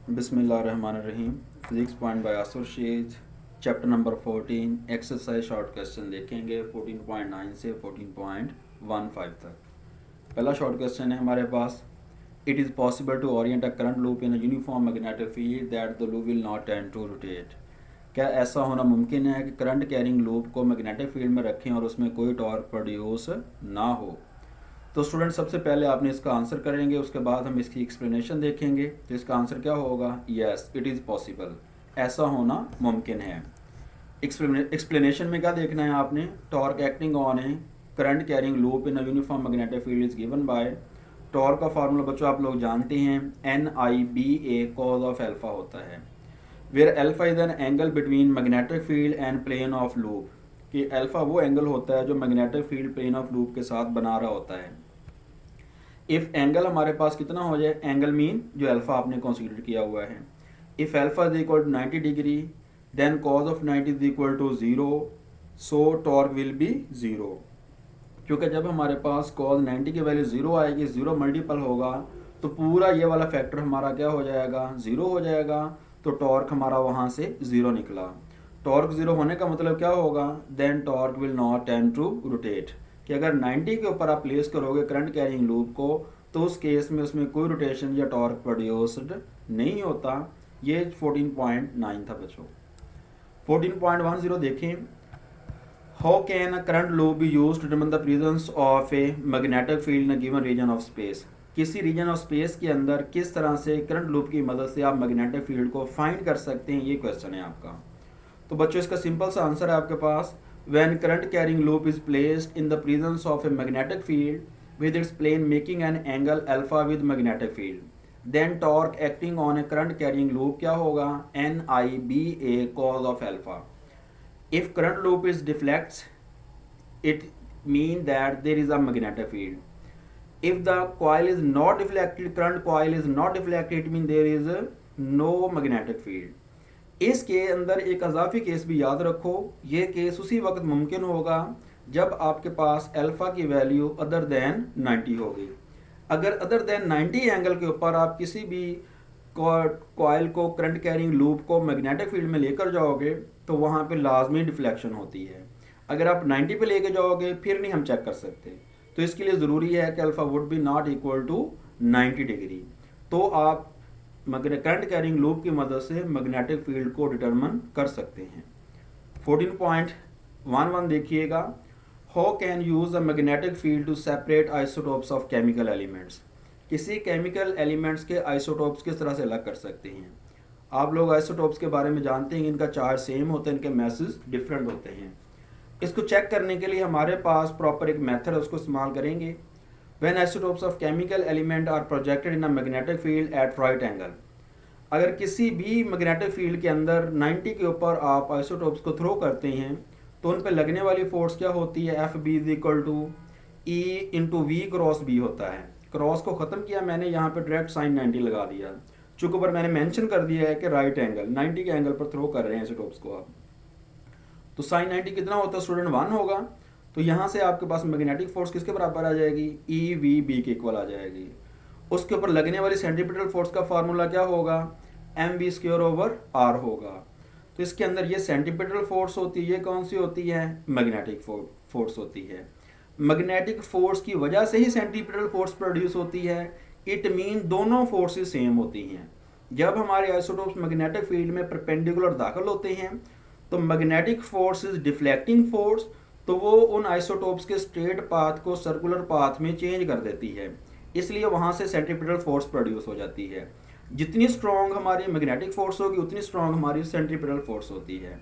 बिस्मिल्लाहिर्रहमानिर्रहीम। Physics point bye आसुर शीज, chapter number 14 exercise short question देखेंगे 14.9 से 14.15 तक। पहला शॉर्ट क्वेश्चन है हमारे पास, it is possible to orient a current loop in a uniform magnetic field that the loop will not tend to rotate. क्या ऐसा होना मुमकिन है कि करंट कैरिंग लूप को मैग्नेटिक फील्ड में रखें और उसमें कोई टॉर्क प्रोड्यूस ना हो? तो स्टूडेंट सबसे पहले आपने इसका आंसर करेंगे, उसके बाद हम इसकी एक्सप्लेनेशन देखेंगे। तो इसका आंसर क्या होगा? यस, इट इज़ पॉसिबल, ऐसा होना मुमकिन है। एक्सप्लेनेशन में क्या देखना है आपने? Torque acting on A current carrying loop in a uniform magnetic field is given by, torque का फार्मूला बच्चों आप लोग जानते हैं, NIBA कॉज ऑफ एल्फा होता है, where alpha is an angle between magnetic field and plane of loop. कि alpha वो एंगल होता है जो magnetic field plane of loop के साथ बना रहा होता है। इफ़ एंगल हमारे पास कितना हो जाए, एंगल मीन जो अल्फ़ा आपने कंसीडर किया हुआ है, if alpha is equal to 90 degree then cos of 90 is equal to 0, so torque will be 0। क्योंकि जब हमारे पास कॉज 90 की वैल्यू 0 आएगी, 0 मल्टीपल होगा तो पूरा ये वाला फैक्टर हमारा क्या हो जाएगा? 0 हो जाएगा। तो टॉर्क हमारा वहाँ से 0 निकला। टॉर्क 0 होने का मतलब क्या होगा? Then torque will not tend to rotate. कि अगर 90 के ऊपर आप प्लेस करोगे करंट कैरिंग लूप को तो उस केस में उसमें कोई रोटेशन या टॉर्क प्रोड्यूस्ड नहीं होता। ये 14.9 था बच्चों। 14.10 देखें, how can a current loop be used to determine the presence of a magnetic field in a given region of space. किसी रीजन ऑफ स्पेस के अंदर किस तरह से करंट लूप की मदद से आप मैग्नेटिक फील्ड को फाइंड कर सकते हैं, ये क्वेश्चन है आपका। तो बच्चों इसका सिंपल सा आंसर है आपके पास, when current carrying loop is placed in the presence of a magnetic field with its plane making an angle alpha with magnetic field, then torque acting on a current carrying loop क्या होगा? NIBA cos of alpha. If current loop is deflects, it mean that there is a magnetic field. If the coil is not deflected, current coil is not deflected, it mean there is no magnetic field. इसके अंदर एक अजाफी case भी याद रखो, ये case उसी वक्त मुमकिन होगा जब आपके पास अल्फ़ा की वैल्यू अदर देन 90 होगी। अगर अदर देन 90 एंगल के ऊपर आप किसी भी कॉइल को करंट कैरिंग लूप को मैग्नेटिक फील्ड में लेकर जाओगे तो वहाँ पे लाजमी डिफ्लेक्शन होती है। अगर आप 90 पे लेके जाओगे फिर नहीं हम चेक कर सकते। तो इसके लिए ज़रूरी है कि alpha would be not equal to 90 degree. तो आप करंट कैरिंग लूप की मदद से मैग्नेटिक फील्ड को डिटरमिन कर सकते हैं। 14.11 देखिएगा, how can use a magnetic field to separate isotopes of chemical elements. किसी केमिकल एलिमेंट्स के आइसोटोप्स किस तरह से अलग कर सकते हैं। आप लोग आइसोटोप्स के बारे में जानते हैं, इनका चार्ज सेम होता है, इनके मैसेज डिफरेंट होते हैं। इसको चेक करने के लिए हमारे पास प्रॉपर एक मेथड है, उसको इस्तेमाल करेंगे। When isotopes of chemical element are projected in a magnetic field at right angle, अगर किसी भी मैग्नेटिक फील्ड के अंदर 90 के ऊपर आप आइसोटोप्स को थ्रो करते हैं तो उन पर लगने वाली फोर्स क्या होती है? FB is equal to E into v cross B होता है। क्रॉस को ख़त्म किया मैंने, यहाँ पे डायरेक्ट साइन 90 लगा दिया, चूँकि ऊपर मैंने मेंशन कर दिया है कि राइट एंगल 90 के एंगल पर थ्रो कर रहे हैं आइसोटोप्स को आप। तो साइन 90 कितना होता है स्टूडेंट? 1 होगा। तो यहाँ से आपके पास मैग्नेटिक फोर्स किसके बराबर आ जाएगी? EVB के इक्वल आ जाएगी। उसके ऊपर लगने वाली सेंट्रीपिटल फोर्स का फार्मूला क्या होगा? mv²/r होगा। तो इसके अंदर ये सेंट्रीपिटल फोर्स होती है, ये कौन सी होती है? मैग्नेटिक फोर्स होती है। मैग्नेटिक फोर्स की वजह से ही सेंट्रीपिटल फोर्स प्रोड्यूस होती है। इट मीन दोनों फोर्सेस सेम होती हैं। जब हमारे आइसोटोप्स मैग्नेटिक फील्ड में परपेंडिकुलर दाखिल होते हैं तो magnetic force is deflecting force, तो वो उन आइसोटोप्स के स्ट्रेट पाथ को सर्कुलर पाथ में चेंज कर देती है, इसलिए वहाँ से सेंट्रीपिटल फोर्स प्रोड्यूस हो जाती है। जितनी स्ट्रॉन्ग हमारी मैग्नेटिक फोर्स होगी उतनी स्ट्रॉन्ग हमारी सेंट्रीपिटल फोर्स होती है।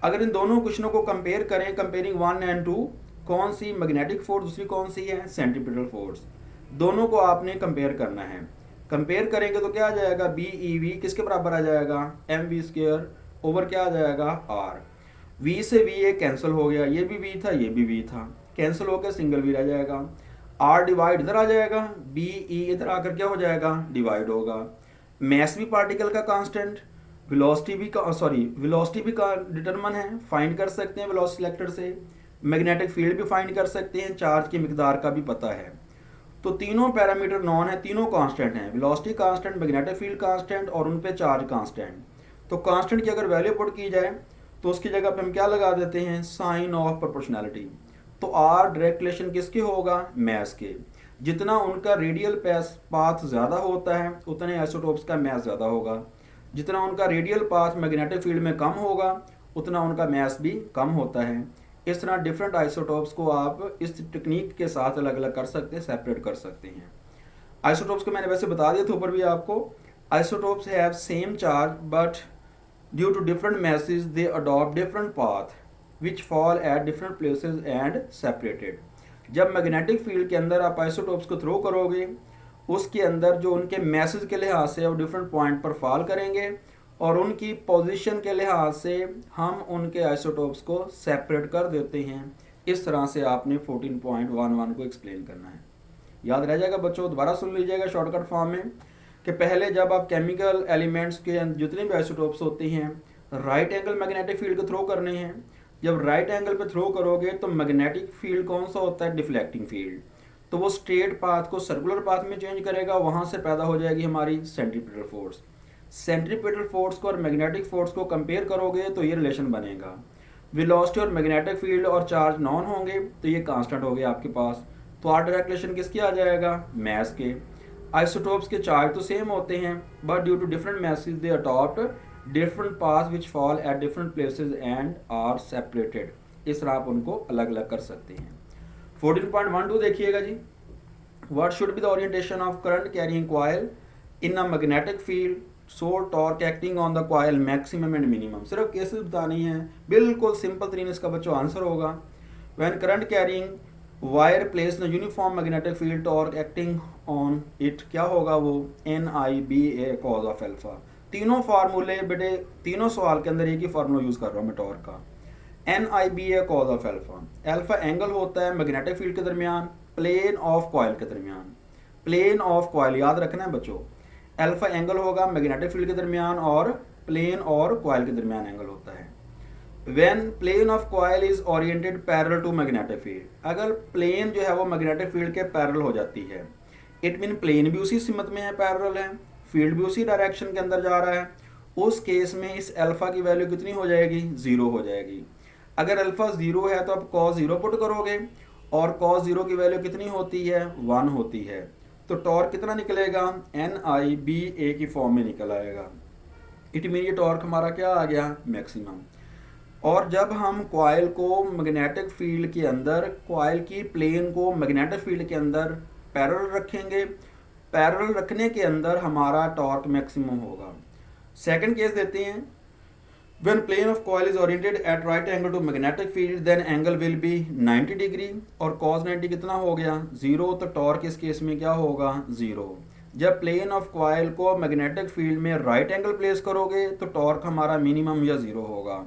अगर इन दोनों क्वेश्चनों को कंपेयर करें, कंपेयरिंग 1 एंड 2, कौन सी मैग्नेटिक फोर्स, दूसरी कौन सी है? Centripetal force. दोनों को आपने कंपेयर करना है। कंपेयर करेंगे तो क्या आ जाएगा? BEV किसके बराबर आ जाएगा? mv² क्या आ जाएगा? R। V से VA कैंसिल हो गया, ये भी V था, ये भी V था, कैंसिल होकर सिंगल V रह जाएगा। R डिवाइड इधर आ जाएगा, BE इधर आकर क्या हो जाएगा? डिवाइड होगा। मैस भी पार्टिकल का कांस्टेंट, वेलोसिटी भी का डिटरमिन है, फाइंड कर सकते हैं वेलोसिटी सिलेक्टर से। मैग्नेटिक फील्ड भी फाइंड कर सकते हैं, चार्ज की मिकदार का भी पता है। तो तीनों पैरामीटर नॉन है, तीनों कांस्टेंट हैं, velocity constant, magnetic field constant और उन पे चार्ज कांस्टेंट। तो कांस्टेंट की अगर वैल्यू पुट की जाए तो उसकी जगह पे हम क्या लगा देते हैं, साइन ऑफ प्रोपोर्शनैलिटी। तो आर डायरेक्ट रिलेशन किसके होगा, मैस के। जितना उनका रेडियल पाथ ज़्यादा होता है उतने आइसोटोप्स का मैस ज़्यादा होगा। जितना उनका रेडियल पाथ मैग्नेटिक फील्ड में कम होगा उतना उनका मैस भी कम होता है। इस तरह डिफरेंट आइसोटोप्स को आप इस टेक्निक के साथ अलग अलग कर सकते हैं, सेपरेट कर सकते हैं। आइसोटोप्स को मैंने वैसे बता दिया था ऊपर भी आपको। Isotopes have same charge but due to different masses they adopt different path which fall at different places and separated. जब मैग्नेटिक फील्ड के अंदर आप आइसोटोप्स को थ्रो करोगे उसके अंदर जो उनके मैसेज के लिहाज से वो डिफरेंट पॉइंट पर फॉल करेंगे और उनकी पोजीशन के लिहाज से हम उनके आइसोटोप्स को सेपरेट कर देते हैं। इस तरह से आपने 14.11 को एक्सप्लेन करना है। याद रह जाएगा बच्चों, दोबारा सुन लीजिएगा शॉर्टकट फॉर्म में कि पहले जब आप केमिकल एलिमेंट्स के जितने भी आइसोटोप्स होते हैं राइट एंगल मैग्नेटिक फील्ड को थ्रो करने हैं। जब राइट एंगल पे थ्रो करोगे तो मैग्नेटिक फील्ड कौन सा होता है, डिफ्लेक्टिंग फील्ड। तो वो स्ट्रेट पाथ को सर्कुलर पाथ में चेंज करेगा, वहाँ से पैदा हो जाएगी हमारी सेंट्रीपिटल फोर्स। सेंट्रीपिटल फोर्स को और मैग्नेटिक फोर्स को कंपेयर करोगे तो ये रिलेशन बनेगा। वेलोसिटी और मैग्नेटिक फील्ड और चार्ज नॉन होंगे तो ये कांस्टेंट हो गया आपके पास। तो आर डायरेक्ट रिलेशन किसकी आ जाएगा, मैस के। आइसोटोप्स के चार्ज तो सेम होते हैं but due to different masses they adopt different path which fall at different places and are separated. इस तरह आप उनको अलग अलग कर सकते हैं। 14.12 देखिएगा जी। What should be the orientation of current carrying coil in a magnetic field so torque acting on the coil maximum and minimum. सिर्फ केसेस बतानी है, बिल्कुल सिंपल तरीन इसका बच्चों आंसर होगा। When current carrying wire place in uniform magnetic field torque acting on it क्या होगा, वो NIBA कॉज ऑफ एल्फा। तीनों फार्मूले बेटे, तीनों सवाल के अंदर एक ही फार्मूला यूज कर रहा हूँ मैं टॉर्क का। NIBA cause of alpha. Alpha angle होता है मैग्नेटिक फील्ड के दरमियान, प्लेन ऑफ कॉइल के दरमियान। प्लेन ऑफ कॉइल याद रखना है बच्चों, एल्फा एंगल होगा मैग्नेटिक फील्ड के दरमियान और प्लेन और कॉइल के दरमियान एंगल होता है। When plane of coil is oriented parallel to magnetic field, अगर प्लेन जो है वो मैग्नेटिक फील्ड के पैरेलल हो जाती है, इट मीन प्लेन भी उसी सिमत में है, पैरेलल है, फील्ड भी उसी डायरेक्शन के अंदर जा रहा है, उस केस में इस अल्फा की वैल्यू कितनी हो जाएगी, 0 हो जाएगी। अगर अल्फा 0 है तो आप cos 0 पुट करोगे और cos 0 की वैल्यू कितनी होती है, 1 होती है। तो टॉर्क कितना निकलेगा, NIBA की फॉर्म में निकल आएगा। इट मीन ये टॉर्क हमारा क्या आ गया, मैक्सिमम। और जब हम कॉइल को मैग्नेटिक फील्ड के अंदर, कॉइल की प्लेन को मैग्नेटिक फील्ड के अंदर पैरेलल रखेंगे, पैरेलल रखने के अंदर हमारा टॉर्क मैक्सिमम होगा। सेकंड केस देते हैं, when plane of coil is oriented at right angle to magnetic field then angle will be 90 degree और cos 90 कितना हो गया, 0। तो टॉर्क इस केस में क्या होगा, 0। जब प्लेन ऑफ कॉइल को मैग्नेटिक फील्ड में राइट एंगल प्लेस करोगे तो टॉर्क हमारा मिनिमम या 0 होगा।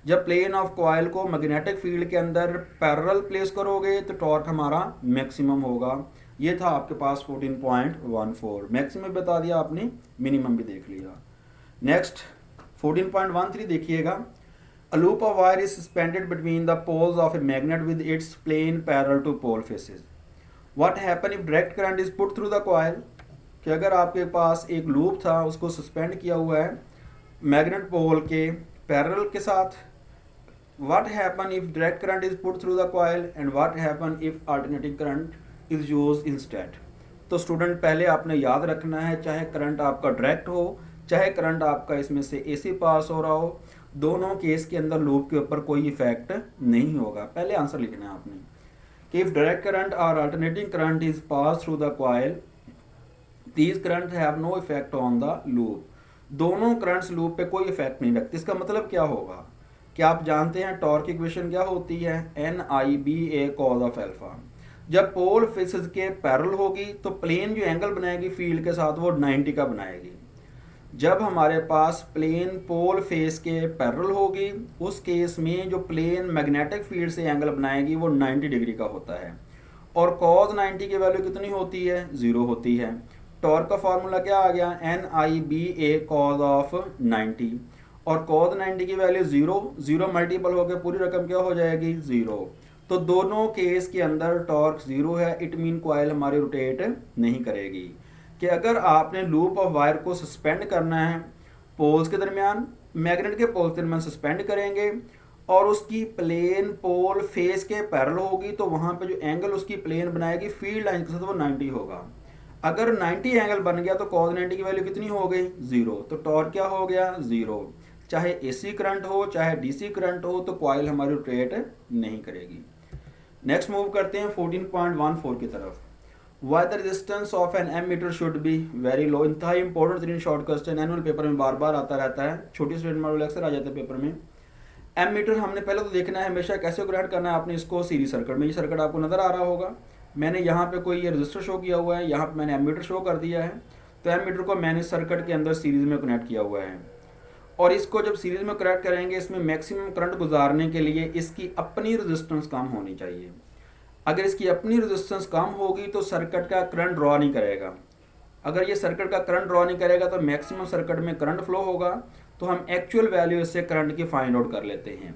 जब प्लेन ऑफ कॉइल को मैग्नेटिक फील्ड के अंदर पैरेलल प्लेस करोगे तो टॉर्क हमारा मैक्सिमम होगा। ये था आपके पास 14.14। मैक्सिमम बता दिया आपने, मिनिमम भी देख लिया। नेक्स्ट 14.13 देखिएगा। A loop of wire is suspended between the poles of a magnet with its plane parallel to pole faces. What happen if direct current is put through the coil. कि अगर आपके पास एक loop था उसको suspend किया हुआ है magnet पोल के पैरेलल के साथ, what happen if direct current is put through the coil and what happen if alternating current is used instead। तो स्टूडेंट पहले आपने याद रखना है, चाहे करंट आपका डायरेक्ट हो चाहे करंट आपका इसमें से AC पास हो रहा हो, दोनों केस के अंदर लूप के ऊपर कोई इफेक्ट नहीं होगा। पहले आंसर लिखना है आपने कि इफ डायरेक्ट करंट और alternating current is pass through the coil these current have no effect on the loop. दोनों करंट्स लूप पे कोई इफेक्ट नहीं रखते। इसका मतलब क्या होगा, क्या आप जानते हैं टॉर्क इक्वेशन क्या होती है, NIBA कॉज ऑफ एल्फा। जब पोल फेसेस के पैरेलल होगी तो प्लेन जो एंगल बनाएगी फील्ड के साथ वो 90 का बनाएगी। जब हमारे पास प्लेन पोल फेस के पैरेलल होगी उस केस में जो प्लेन मैग्नेटिक फील्ड से एंगल बनाएगी वो 90 डिग्री का होता है और cos 90 की वैल्यू कितनी होती है, 0 होती है। टॉर्क का फार्मूला क्या आ गया, NIBA कॉज ऑफ 90 और cos 90 की वैल्यू 0 मल्टीपल होकर पूरी रकम क्या हो जाएगी, 0। तो दोनों केस के अंदर टॉर्क 0 है, इट मीन कॉइल हमारी रोटेट नहीं करेगी। कि अगर आपने लूप ऑफ वायर को सस्पेंड करना है पोल्स के दरमियान, मैग्नेट के पोल्स के दरमियान सस्पेंड करेंगे और उसकी प्लेन पोल फेस के पैरेलल होगी, तो वहाँ पे जो एंगल उसकी प्लेन बनाएगी फील्ड लाइन के साथ वो 90 होगा। अगर 90 एंगल बन गया तो cos 90 की वैल्यू कितनी हो गई 0, तो टॉर्क क्या हो गया 0। चाहे एसी करंट हो चाहे डीसी करंट हो तो कॉइल हमारी रोटेट नहीं करेगी। नेक्स्ट मूव करते हैं 14.14 की तरफ। Why the resistance of an ammeter should be very low. इंतहाई important 3 short question annual paper में बार बार आता रहता है, छोटी स्टूडेंट मॉडल अक्सर आ जाता है पेपर में। एमीटर हमने पहले तो देखना है हमेशा कैसे ग्राइंड करना है आपने इसको सीरीज सर्किट में। ये सर्किट आपको नजर आ रहा होगा, मैंने यहाँ पे कोई ये रजिस्टर शो किया हुआ है, यहाँ पे मैंने एमीटर शो कर दिया है। तो एमीटर को मैंने सर्किट के अंदर सीरीज में कनेक्ट किया हुआ है और इसको जब सीरीज में कनेक्ट करेंगे इसमें मैक्सिमम करंट गुजारने के लिए इसकी अपनी रेजिस्टेंस कम होनी चाहिए। अगर इसकी अपनी रेजिस्टेंस कम होगी तो सर्किट का करंट ड्रॉ नहीं करेगा। अगर ये सर्किट का करंट ड्रॉ नहीं करेगा तो मैक्सिमम सर्किट में करंट फ्लो होगा, तो हम एक्चुअल वैल्यू इससे करंट की फाइंड आउट कर लेते हैं।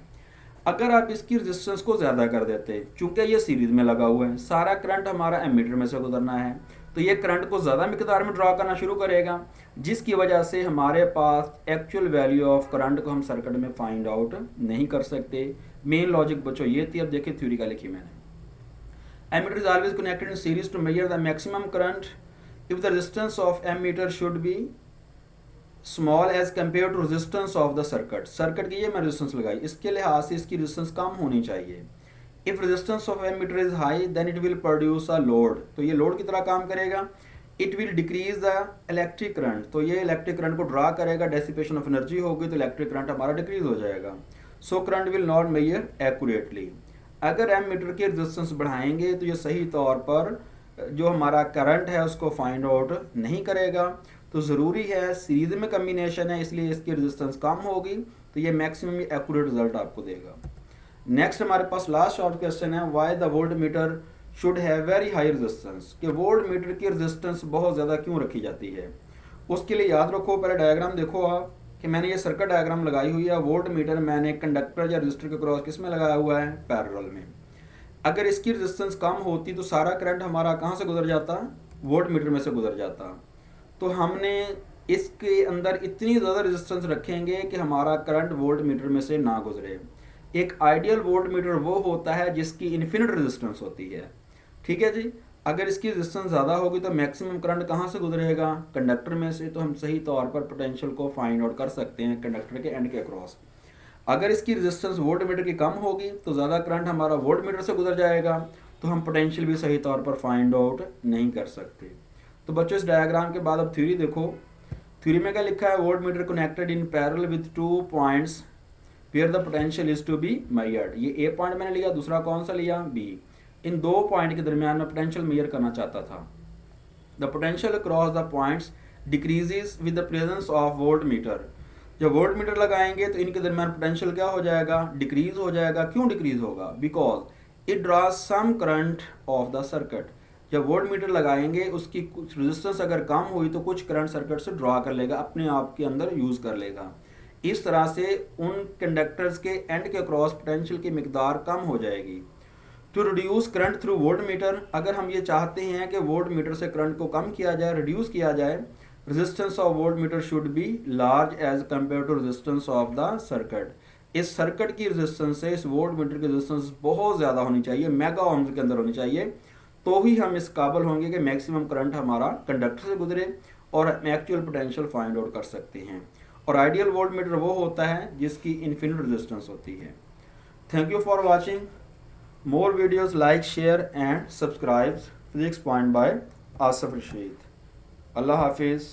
अगर आप इसकी रेजिस्टेंस को ज़्यादा कर देते हैं, चूंकि ये सीरीज में लगा हुआ है, सारा करंट हमारा एमीटर में से गुजरना है, तो ये करंट को ज़्यादा मिकदार में ड्रॉ करना शुरू करेगा, जिसकी वजह से हमारे पास एक्चुअल वैल्यू ऑफ करंट को हम सर्किट में फाइंड आउट नहीं कर सकते। मेन लॉजिक बच्चों ये थी। अब देखिए थ्योरी का लिखी मैंने। Ammeter is always connected in series to measure the maximum current if the resistance of ammeter should be small as compare to resistance of the circuit. Circuit की ये मैं रेजिस्टेंस लगाई, इसके लिहाज से इसकी रेजिस्टेंस कम होनी चाहिए। If resistance of ammeter is high then it will produce a load, तो ये लोड की तरह काम करेगा। It will decrease the electric current, तो ये इलेक्ट्रिक करंट को ड्रा करेगा, डेसिपेशन ऑफ एनर्जी होगी तो इलेक्ट्रिक करंट हमारा डिक्रीज हो जाएगा। So current will not measure accurately. अगर एमीटर की रेजिस्टेंस बढ़ाएंगे तो ये सही तौर पर जो हमारा करंट है उसको फाइंड आउट नहीं करेगा। तो ज़रूरी है, सीरीज में कम्बिनेशन है इसलिए इसकी रेजिस्टेंस कम होगी, तो ये मैक्सिमम एक्यूरेट रिजल्ट आपको देगा। नेक्स्ट हमारे पास लास्ट शॉर्ट क्वेश्चन है, why the volt meter should have very high resistance. कि वोल्ट मीटर की रेजिस्टेंस बहुत ज़्यादा क्यों रखी जाती है। उसके लिए याद रखो, पहले डायग्राम देखो आप कि मैंने ये सर्किट डायग्राम लगाई हुई है। वोल्ट मीटर मैंने कंडक्टर या रजिस्टर के क्रॉस किस में लगाया हुआ है, पैरेलल में। अगर इसकी रेजिस्टेंस कम होती तो सारा करंट हमारा कहाँ से गुजर जाता, वोल्ट मीटर में से गुजर जाता। तो हमने इसके अंदर इतनी ज़्यादा रेजिस्टेंस रखेंगे कि हमारा करंट वोल्ट मीटर में से ना गुजरे। एक आइडियल वोल्ट मीटर वो होता है जिसकी इन्फिनिट रेजिस्टेंस होती है, ठीक है जी। अगर इसकी रेजिस्टेंस ज़्यादा होगी तो मैक्सिमम करंट कहाँ से गुजरेगा, कंडक्टर में से। तो हम सही तौर पर पोटेंशियल को फाइंड आउट कर सकते हैं कंडक्टर के एंड के अक्रॉस। अगर इसकी रेजिस्टेंस वोल्ट मीटर की कम होगी तो ज़्यादा करंट हमारा वोल्ट मीटर से गुजर जाएगा, तो हम पोटेंशियल भी सही तौर पर फाइंड आउट नहीं कर सकते। तो बच्चों इस डायग्राम के बाद अब थ्योरी देखो। थ्योरी में क्या लिखा है, voltmeter connected in parallel with 2 points where the potential is to be measured. ये ए पॉइंट मैंने लिया, दूसरा कौन सा लिया, बी। इन 2 पॉइंट के दरमियान में पोटेंशियल मेजर करना चाहता था। The potential across the points decreases with the presence of volt meter. जब वोल्ट मीटर लगाएंगे तो इनके दरमियान पोटेंशियल क्या हो जाएगा, डिक्रीज हो जाएगा। क्यों डिक्रीज होगा, because it draws some current of the circuit. जब वोल्ट मीटर लगाएंगे उसकी कुछ रेजिस्टेंस अगर कम हुई तो कुछ करंट सर्किट से ड्रॉ कर लेगा, अपने आप के अंदर यूज़ कर लेगा। इस तरह से उन कंडक्टर्स के एंड के क्रॉस पोटेंशियल की मिकदार कम हो जाएगी। To reduce current through voltmeter, अगर हम ये चाहते हैं कि वोल्ट मीटर से करंट को कम किया जाए, रिड्यूस किया जाए, resistance of voltmeter should be large as compare to resistance of the circuit. इस सर्किट की रेजिस्टेंस से इस वोल्ट मीटर की रेजिस्टेंस बहुत ज़्यादा होनी चाहिए, मेगा ओम्स के अंदर होनी चाहिए, तो ही हम इस काबिल होंगे कि मैक्सिमम करंट हमारा कंडक्टर से गुजरे और हम एक्चुअल पोटेंशियल फाइंड आउट कर सकते हैं। और आइडियल वोल्ट मीटर वो होता है जिसकी इन्फिनिट रेजिस्टेंस होती है। Thank you for watching. More videos like, share and subscribe physics point by Asif Rashid. अल्लाह हाफिज़।